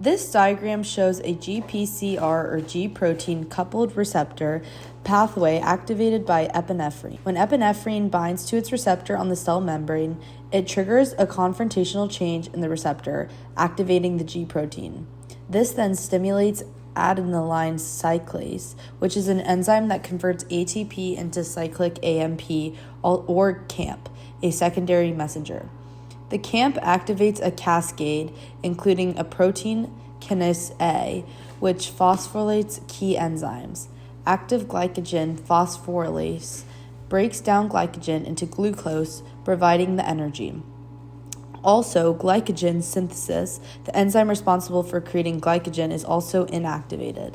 This diagram shows a GPCR or G protein coupled receptor pathway activated by epinephrine. When epinephrine binds to its receptor on the cell membrane, it triggers a confrontational change in the receptor, activating the G protein. This then stimulates adenylyl cyclase, which is an enzyme that converts ATP into cyclic AMP or CAMP, a secondary messenger. The CAMP activates a cascade, including a protein kinase A, which phosphorylates key enzymes. Active glycogen phosphorylase breaks down glycogen into glucose, providing the energy. Also, glycogen synthesis, the enzyme responsible for creating glycogen, is also inactivated.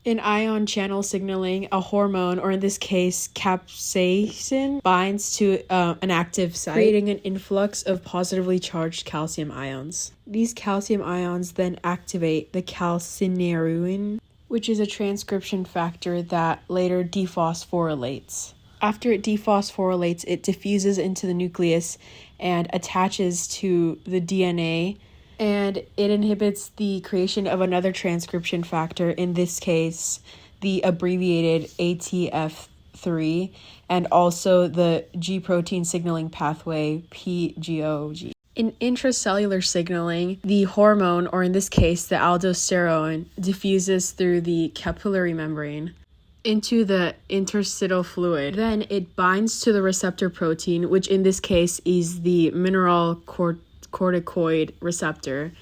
In ion channel signaling, a hormone, or in this case, capsaicin, binds to an active site, creating an influx of positively charged calcium ions. These calcium ions then activate the calcineurin, which is a transcription factor that later dephosphorylates. After it dephosphorylates, it diffuses into the nucleus and attaches to the DNA, and it inhibits the creation of another transcription factor, in this case, the abbreviated ATF3, and also the G protein signaling pathway, PGOG. In intracellular signaling, the hormone, or in this case, the aldosterone, diffuses through the capillary membrane into the interstitial fluid. Then it binds to the receptor protein, which in this case is the mineralocorticoid receptor,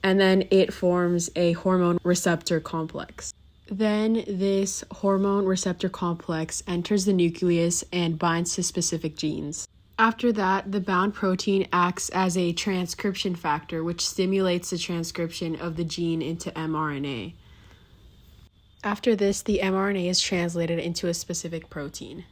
and then it forms a hormone receptor complex. Then this hormone receptor complex enters the nucleus and binds to specific genes. After that, the bound protein acts as a transcription factor, which stimulates the transcription of the gene into mRNA. After this, the mRNA is translated into a specific protein.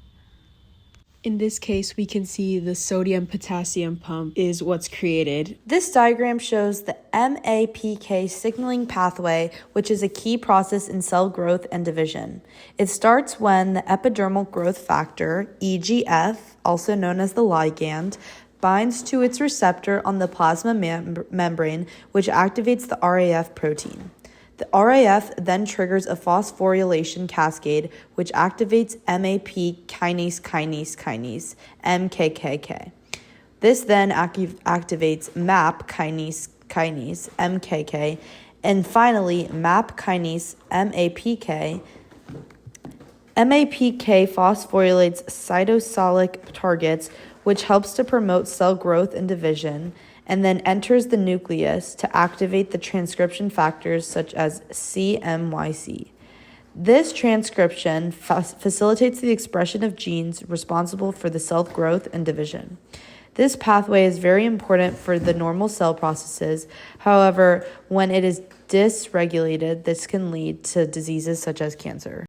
In this case, we can see the sodium-potassium pump is what's created. This diagram shows the MAPK signaling pathway, which is a key process in cell growth and division. It starts when the epidermal growth factor, EGF, also known as the ligand, binds to its receptor on the plasma membrane, which activates the RAF protein. The RAF then triggers a phosphorylation cascade, which activates MAP kinase, MKKK. This then activates MAP kinase, MKK, and finally MAP kinase, MAPK. MAPK phosphorylates cytosolic targets, which helps to promote cell growth and division, and then enters the nucleus to activate the transcription factors such as CMYC. This transcription facilitates the expression of genes responsible for the cell growth and division. This pathway is very important for the normal cell processes. However, when it is dysregulated, this can lead to diseases such as cancer.